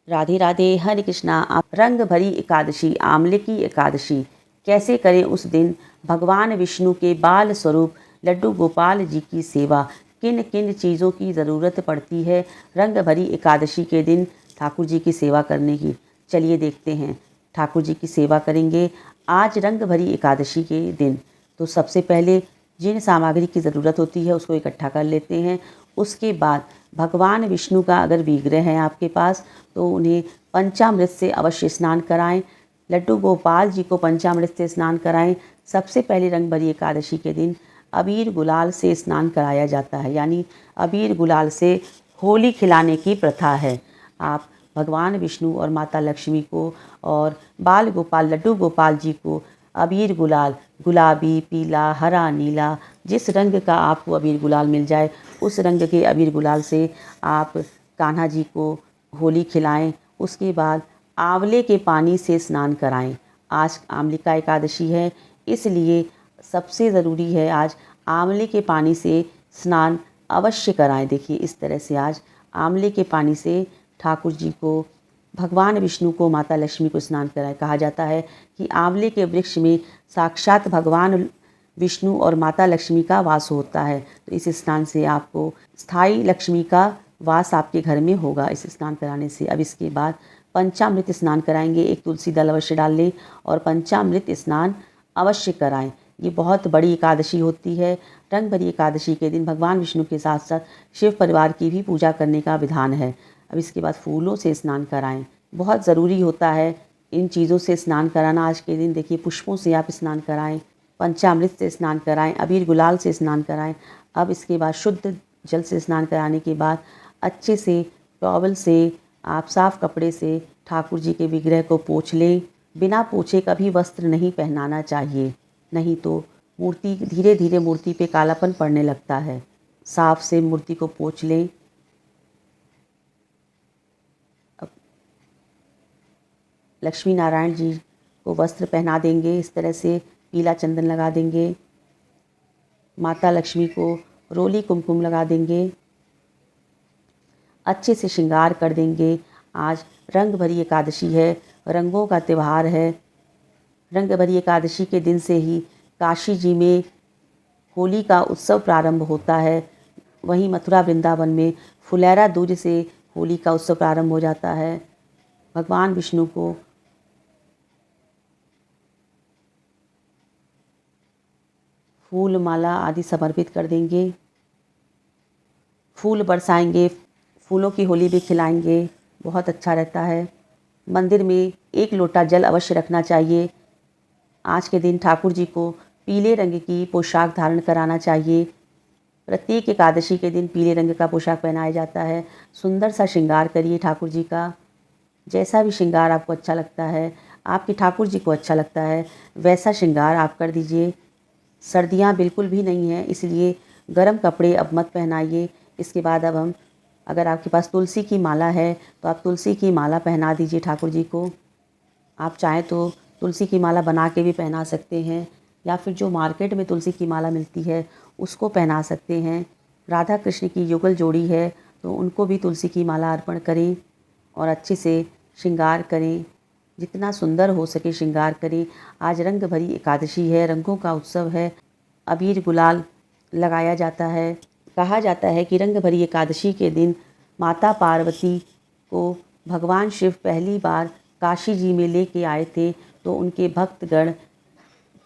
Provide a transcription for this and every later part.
राधे राधे, हरे कृष्णा। आप रंग भरी एकादशी, आंवले की एकादशी कैसे करें उस दिन भगवान विष्णु के बाल स्वरूप लड्डू गोपाल जी की सेवा। किन किन चीज़ों की ज़रूरत पड़ती है रंग भरी एकादशी के दिन ठाकुर जी की सेवा करने की, चलिए देखते हैं। ठाकुर जी की सेवा करेंगे आज रंग भरी एकादशी के दिन। तो सबसे पहले जिन सामग्री की ज़रूरत होती है उसको इकट्ठा कर लेते हैं। उसके बाद भगवान विष्णु का अगर विग्रह है आपके पास तो उन्हें पंचामृत से अवश्य स्नान कराएं। लड्डू गोपाल जी को पंचामृत से स्नान कराएं। सबसे पहले रंग भरी एकादशी के दिन अबीर गुलाल से स्नान कराया जाता है, यानी अबीर गुलाल से होली खिलाने की प्रथा है। आप भगवान विष्णु और माता लक्ष्मी को और बाल गोपाल लड्डू गोपाल जी को अबीर गुलाल, गुलाबी, पीला, हरा, नीला, जिस रंग का आपको अबीर गुलाल मिल जाए उस रंग के अबीर गुलाल से आप कान्हा जी को होली खिलाएं। उसके बाद आंवले के पानी से स्नान कराएं। आज आंवले का एकादशी है, इसलिए सबसे ज़रूरी है आज आंवले के पानी से स्नान अवश्य कराएं। देखिए इस तरह से आज आंवले के पानी से ठाकुर जी को, भगवान विष्णु को, माता लक्ष्मी को स्नान कराएं। कहा जाता है कि आंवले के वृक्ष में साक्षात भगवान विष्णु और माता लक्ष्मी का वास होता है। तो इस स्नान से आपको स्थायी लक्ष्मी का वास आपके घर में होगा इस स्नान कराने से। अब इसके बाद पंचामृत स्नान कराएंगे। एक तुलसी दल अवश्य डाल लें और पंचामृत स्नान अवश्य कराएं। ये बहुत बड़ी एकादशी होती है। रंग भरी एकादशी के दिन भगवान विष्णु के साथ साथ शिव परिवार की भी पूजा करने का विधान है। अब इसके बाद फूलों से स्नान कराएं। बहुत ज़रूरी होता है इन चीज़ों से स्नान कराना आज के दिन। देखिए पुष्पों से आप स्नान कराएं, पंचामृत से स्नान कराएं, अबीर गुलाल से स्नान कराएं। अब इसके बाद शुद्ध जल से स्नान कराने के बाद अच्छे से टॉवल से, आप साफ कपड़े से ठाकुर जी के विग्रह को पोंछ लें। बिना पोंछे कभी वस्त्र नहीं पहनाना चाहिए, नहीं तो मूर्ति धीरे धीरे मूर्ति पे कालापन पड़ने लगता है। साफ से मूर्ति को पोंछ लें। अब लक्ष्मी नारायण जी को वस्त्र पहना देंगे, इस तरह से पीला चंदन लगा देंगे। माता लक्ष्मी को रोली कुमकुम लगा देंगे, अच्छे से श्रृंगार कर देंगे। आज रंग भरी एकादशी है, रंगों का त्यौहार है। रंग भरी एकादशी के दिन से ही काशी जी में होली का उत्सव प्रारंभ होता है। वहीं मथुरा वृंदावन में फुलेरा दूज से होली का उत्सव प्रारंभ हो जाता है। भगवान विष्णु को फूल माला आदि समर्पित कर देंगे, फूल बरसाएंगे, फूलों की होली भी खिलाएंगे, बहुत अच्छा रहता है। मंदिर में एक लोटा जल अवश्य रखना चाहिए। आज के दिन ठाकुर जी को पीले रंग की पोशाक धारण कराना चाहिए। प्रत्येक एकादशी के दिन पीले रंग का पोशाक पहनाया जाता है। सुंदर सा श्रृंगार करिए ठाकुर जी का। जैसा भी श्रृंगार आपको अच्छा लगता है, आपके ठाकुर जी को अच्छा लगता है, वैसा श्रृंगार आप कर दीजिए। सर्दियाँ बिल्कुल भी नहीं हैं, इसलिए गर्म कपड़े अब मत पहनाइए। इसके बाद अब हम, अगर आपके पास तुलसी की माला है तो आप तुलसी की माला पहना दीजिए ठाकुर जी को। आप चाहें तो तुलसी की माला बना के भी पहना सकते हैं, या फिर जो मार्केट में तुलसी की माला मिलती है उसको पहना सकते हैं। राधा कृष्ण की युगल जोड़ी है तो उनको भी तुलसी की माला अर्पण करें और अच्छे से श्रृंगार करें। जितना सुंदर हो सके श्रृंगार करें। आज रंग भरी एकादशी है, रंगों का उत्सव है। अबीर गुलाल लगाया जाता है। कहा जाता है कि रंग भरी एकादशी के दिन माता पार्वती को भगवान शिव पहली बार काशी जी में लेके आए थे, तो उनके भक्तगण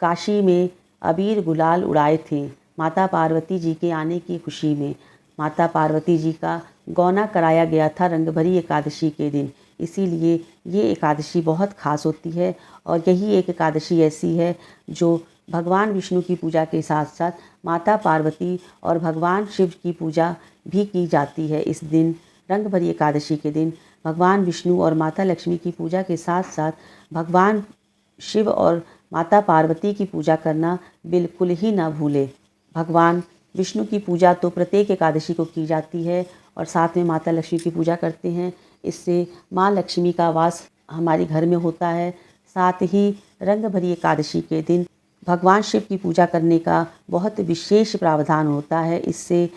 काशी में अबीर गुलाल उड़ाए थे माता पार्वती जी के आने की खुशी में। माता पार्वती जी का गौना कराया गया था रंग भरी एकादशी के दिन, इसीलिए ये एकादशी बहुत खास होती है। और यही एक एकादशी ऐसी है जो भगवान विष्णु की पूजा के साथ साथ माता पार्वती और भगवान शिव की पूजा भी की जाती है। इस दिन रंग भरी एकादशी के दिन भगवान विष्णु और माता लक्ष्मी की पूजा के साथ साथ भगवान शिव और माता पार्वती की पूजा करना बिल्कुल ही ना भूले। भगवान विष्णु की पूजा तो प्रत्येक एकादशी को की जाती है और साथ में माता लक्ष्मी की पूजा करते हैं। इससे माँ लक्ष्मी का वास हमारे घर में होता है। साथ ही रंग भरी एकादशी के दिन भगवान शिव की पूजा करने का बहुत विशेष प्रावधान होता है। इससे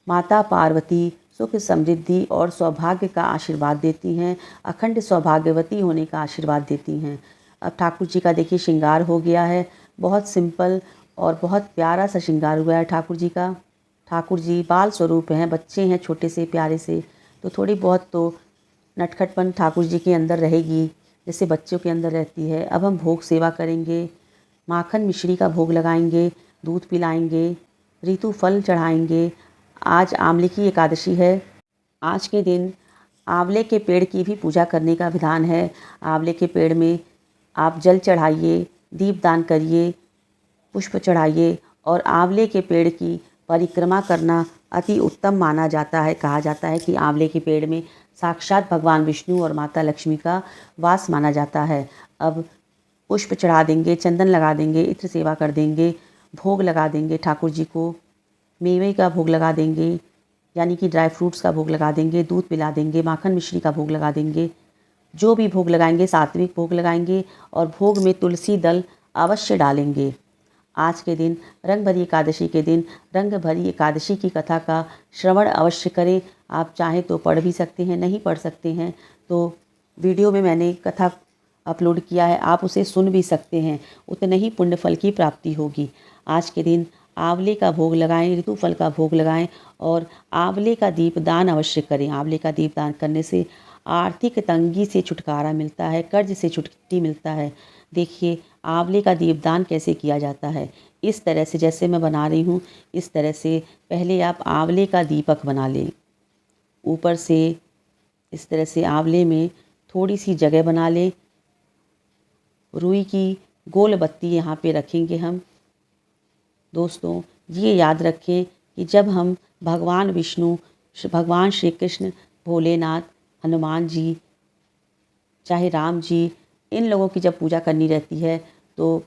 माता पार्वती सुख समृद्धि और सौभाग्य का आशीर्वाद देती हैं, अखंड सौभाग्यवती होने का आशीर्वाद देती हैं। अब ठाकुर जी का देखिए श्रृंगार हो गया है, बहुत सिंपल और बहुत प्यारा सा श्रृंगार हुआ है ठाकुर जी का। ठाकुर जी बाल स्वरूप हैं, बच्चे हैं छोटे से प्यारे से, तो थोड़ी बहुत तो नटखटपन ठाकुर जी के अंदर रहेगी, जैसे बच्चों के अंदर रहती है। अब हम भोग सेवा करेंगे, माखन मिश्री का भोग लगाएंगे, दूध पिलाएंगे, ऋतु फल चढ़ाएंगे। आज आंवले की एकादशी है। आज के दिन आंवले के पेड़ की भी पूजा करने का विधान है। आंवले के पेड़ में आप जल चढ़ाइए, दीपदान करिए, पुष्प चढ़ाइए और आंवले के पेड़ की परिक्रमा करना अति उत्तम माना जाता है। कहा जाता है कि आंवले के पेड़ में साक्षात भगवान विष्णु और माता लक्ष्मी का वास माना जाता है। अब पुष्प चढ़ा देंगे, चंदन लगा देंगे, इत्र सेवा कर देंगे, भोग लगा देंगे ठाकुर जी को, मेवे का भोग लगा देंगे, यानी कि ड्राई फ्रूट्स का भोग लगा देंगे, दूध पिला देंगे, माखन मिश्री का भोग लगा देंगे। जो भी भोग लगाएंगे सात्विक भोग लगाएंगे और भोग में तुलसी दल अवश्य डालेंगे। आज के दिन रंगभरी एकादशी के दिन रंगभरी एकादशी की कथा का श्रवण अवश्य करें। आप चाहें तो पढ़ भी सकते हैं, नहीं पढ़ सकते हैं तो वीडियो में मैंने कथा अपलोड किया है, आप उसे सुन भी सकते हैं, उतने ही पुण्य फल की प्राप्ति होगी। आज के दिन आंवले का भोग लगाएं, ऋतु फल का भोग लगाएं और आंवले का दीपदान अवश्य करें। आंवले का दीपदान करने से आर्थिक तंगी से छुटकारा मिलता है, कर्ज से छुट्टी मिलता है। देखिए आंवले का दीपदान कैसे किया जाता है। इस तरह से जैसे मैं बना रही हूँ, इस तरह से पहले आप आंवले का दीपक बना लें। ऊपर से इस तरह से आंवले में थोड़ी सी जगह बना लें। रुई की गोल बत्ती यहाँ पे रखेंगे हम। दोस्तों ये याद रखें कि जब हम भगवान विष्णु, भगवान श्री कृष्ण, भोलेनाथ, हनुमान जी, चाहे राम जी, इन लोगों की जब पूजा करनी रहती है तो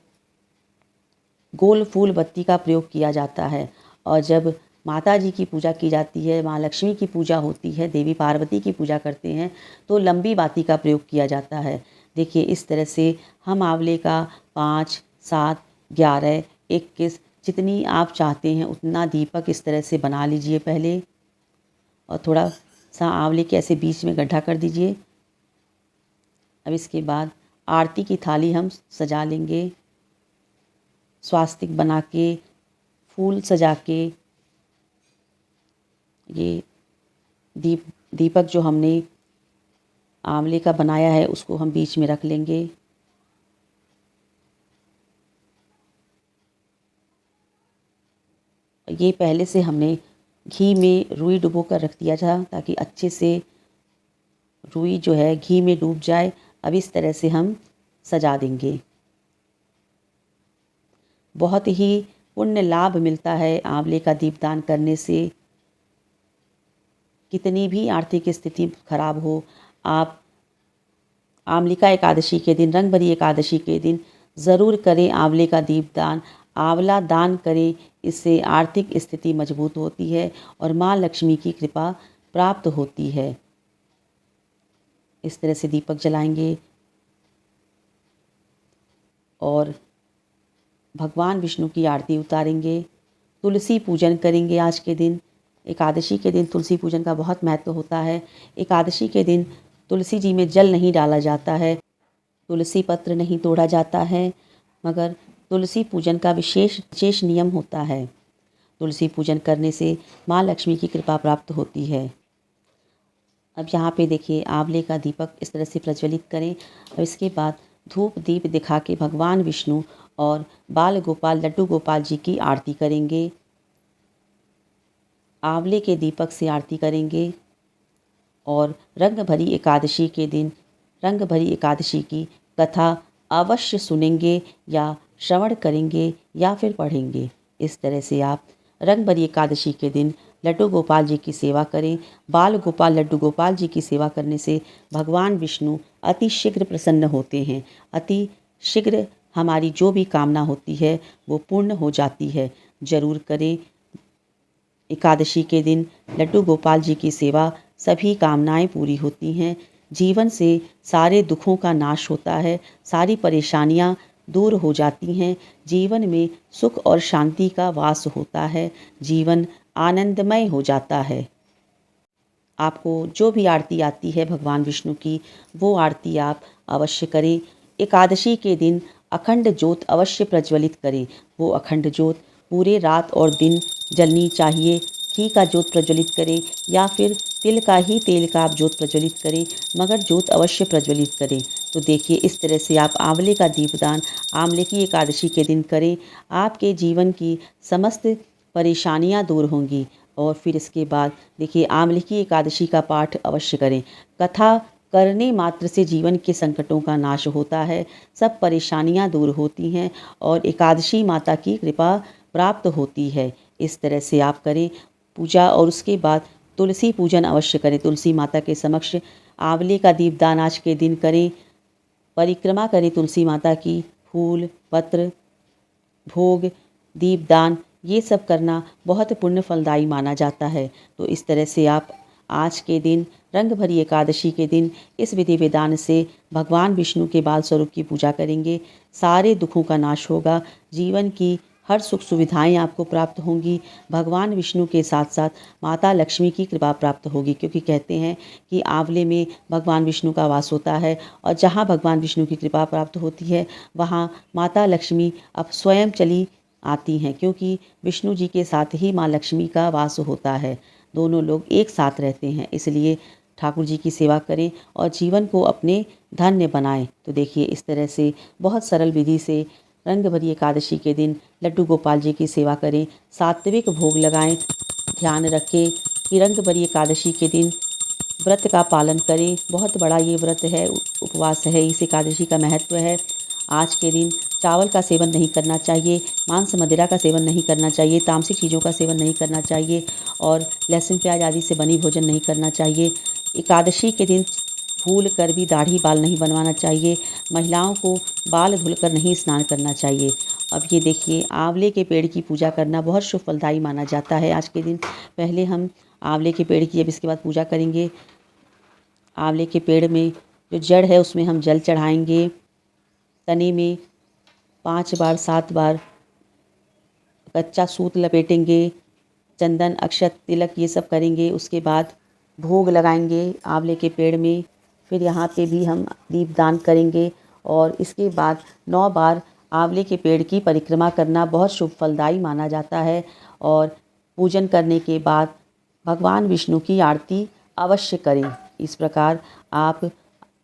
गोल फूल बत्ती का प्रयोग किया जाता है। और जब माता जी की पूजा की जाती है, माँ लक्ष्मी की पूजा होती है, देवी पार्वती की पूजा करते हैं तो लंबी बाती का प्रयोग किया जाता है। देखिए इस तरह से हम आंवले का 5, 7, 11, 21 जितनी आप चाहते हैं उतना दीपक इस तरह से बना लीजिए पहले, और थोड़ा सा आंवले के ऐसे बीच में गड्ढा कर दीजिए। अब इसके बाद आरती की थाली हम सजा लेंगे, स्वास्तिक बना के, फूल सजा के। ये दीपक जो हमने आंवले का बनाया है उसको हम बीच में रख लेंगे। ये पहले से हमने घी में रुई डुबो कर रख दिया था ताकि अच्छे से रुई जो है घी में डूब जाए। अब इस तरह से हम सजा देंगे। बहुत ही पुण्य लाभ मिलता है आंवले का दीपदान करने से। कितनी भी आर्थिक स्थिति खराब हो, आप आंवलिका एकादशी के दिन, रंगभरी एकादशी के दिन ज़रूर करें आंवले का दीपदान। आंवला दान करें, इससे आर्थिक स्थिति मजबूत होती है और माँ लक्ष्मी की कृपा प्राप्त होती है। इस तरह से दीपक जलाएंगे और भगवान विष्णु की आरती उतारेंगे। तुलसी पूजन करेंगे आज के दिन। एकादशी के दिन तुलसी पूजन का बहुत महत्व होता है। एकादशी के दिन तुलसी जी में जल नहीं डाला जाता है, तुलसी पत्र नहीं तोड़ा जाता है, मगर तुलसी पूजन का विशेष नियम होता है। तुलसी पूजन करने से माँ लक्ष्मी की कृपा प्राप्त होती है। अब यहाँ पे देखिए आंवले का दीपक इस तरह से प्रज्वलित करें और इसके बाद धूप दीप दिखा के भगवान विष्णु और बाल गोपाल लड्डू गोपाल जी की आरती करेंगे। आंवले के दीपक से आरती करेंगे और रंगभरी एकादशी के दिन रंगभरी एकादशी की कथा अवश्य सुनेंगे या श्रवण करेंगे या फिर पढ़ेंगे। इस तरह से आप रंगभरी एकादशी के दिन लड्डू गोपाल जी की सेवा करें। बाल गोपाल लड्डू गोपाल जी की सेवा करने से भगवान विष्णु अति शीघ्र प्रसन्न होते हैं। अति शीघ्र हमारी जो भी कामना होती है वो पूर्ण हो जाती है। जरूर करें। एकादशी के दिन लड्डू गोपाल जी की सेवा, सभी कामनाएं पूरी होती हैं। जीवन से सारे दुखों का नाश होता है, सारी परेशानियां दूर हो जाती हैं। जीवन में सुख और शांति का वास होता है। जीवन आनंदमय हो जाता है। आपको जो भी आरती आती है भगवान विष्णु की, वो आरती आप अवश्य करें। एकादशी के दिन अखंड ज्योत अवश्य प्रज्वलित करें। वो अखंड ज्योत पूरे रात और दिन जलनी चाहिए। घी का ज्योत प्रज्वलित करें या फिर तिल का ही तेल का आप ज्योत प्रज्वलित करें, मगर ज्योत अवश्य प्रज्वलित करें। तो देखिए, इस तरह से आप आंवले का दीपदान आंवले की एकादशी के दिन करें। आपके जीवन की समस्त परेशानियां दूर होंगी। और फिर इसके बाद देखिए, आंवले की एकादशी का पाठ अवश्य करें। कथा करने मात्र से जीवन के संकटों का नाश होता है, सब परेशानियां दूर होती हैं और एकादशी माता की कृपा प्राप्त होती है। इस तरह से आप करें पूजा। और उसके बाद तुलसी पूजन अवश्य करें। तुलसी माता के समक्ष आंवले का दीपदान आज के दिन करें। परिक्रमा करें तुलसी माता की। फूल, पत्र, भोग, दीपदान ये सब करना बहुत पुण्य फलदायी माना जाता है। तो इस तरह से आप आज के दिन रंग भरी एकादशी के दिन इस विधि विधान से भगवान विष्णु के बाल स्वरूप की पूजा करेंगे। सारे दुखों का नाश होगा। जीवन की हर सुख सुविधाएं आपको प्राप्त होंगी। भगवान विष्णु के साथ साथ माता लक्ष्मी की कृपा प्राप्त होगी, क्योंकि कहते हैं कि आंवले में भगवान विष्णु का वास होता है और जहाँ भगवान विष्णु की कृपा प्राप्त होती है वहाँ माता लक्ष्मी अब स्वयं चली आती हैं, क्योंकि विष्णु जी के साथ ही माँ लक्ष्मी का वास होता है। दोनों लोग एक साथ रहते हैं। इसलिए ठाकुर जी की सेवा करें और जीवन को अपने धन्य बनाएं। तो देखिए, इस तरह से बहुत सरल विधि से रंग भरी एकादशी के दिन लड्डू गोपाल जी की सेवा करें। सात्विक भोग लगाएं। ध्यान रखें कि रंग भरी एकादशी के दिन व्रत का पालन करें। बहुत बड़ा ये व्रत है, उपवास है, इस एकादशी का महत्व है। आज के दिन चावल का सेवन नहीं करना चाहिए, मांस मदिरा का सेवन नहीं करना चाहिए, तामसिक चीज़ों का सेवन नहीं करना चाहिए और लहसुन प्याज आदि से बनी भोजन नहीं करना चाहिए। एकादशी के दिन भूल कर भी दाढ़ी बाल नहीं बनवाना चाहिए। महिलाओं को बाल धुलकर नहीं स्नान करना चाहिए। अब ये देखिए, आंवले के पेड़ की पूजा करना बहुत शुभ फलदायी माना जाता है। आज के दिन पहले हम आंवले के पेड़ की, अब इसके बाद पूजा करेंगे। आंवले के पेड़ में जो जड़ है उसमें हम जल चढ़ाएंगे। तने में 5 बार 7 बार कच्चा सूत लपेटेंगे। चंदन, अक्षत, तिलक ये सब करेंगे। उसके बाद भोग लगाएंगे आंवले के पेड़ में। फिर यहाँ पे भी हम दीपदान करेंगे और इसके बाद 9 बार आंवले के पेड़ की परिक्रमा करना बहुत शुभ फलदायी माना जाता है। और पूजन करने के बाद भगवान विष्णु की आरती अवश्य करें। इस प्रकार आप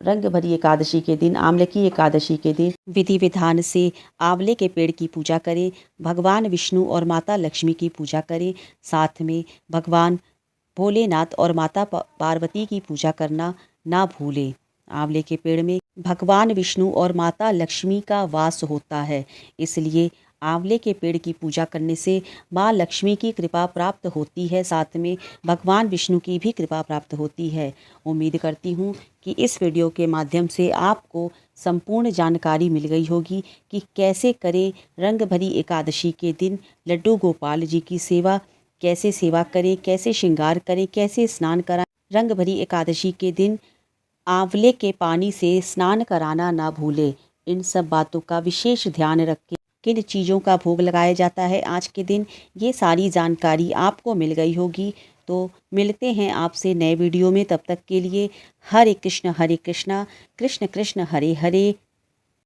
रंग भरी एकादशी के दिन, आंवले की एकादशी के दिन विधि विधान से आंवले के पेड़ की पूजा करें। भगवान विष्णु और माता लक्ष्मी की पूजा करें। साथ में भगवान भोलेनाथ और माता पार्वती की पूजा करना ना भूलें। आंवले के पेड़ में भगवान विष्णु और माता लक्ष्मी का वास होता है, इसलिए आंवले के पेड़ की पूजा करने से माँ लक्ष्मी की कृपा प्राप्त होती है। साथ में भगवान विष्णु की भी कृपा प्राप्त होती है। उम्मीद करती हूँ कि इस वीडियो के माध्यम से आपको संपूर्ण जानकारी मिल गई होगी कि कैसे करें रंग भरी एकादशी के दिन लड्डू गोपाल जी की सेवा, कैसे सेवा करें, कैसे श्रृंगार करें, कैसे स्नान कराएं। रंग भरी एकादशी के दिन आंवले के पानी से स्नान कराना ना भूलें। इन सब बातों का विशेष ध्यान रखें। किन चीज़ों का भोग लगाया जाता है आज के दिन, ये सारी जानकारी आपको मिल गई होगी। तो मिलते हैं आपसे नए वीडियो में। तब तक के लिए हरे कृष्ण कृष्ण कृष्ण हरे हरे,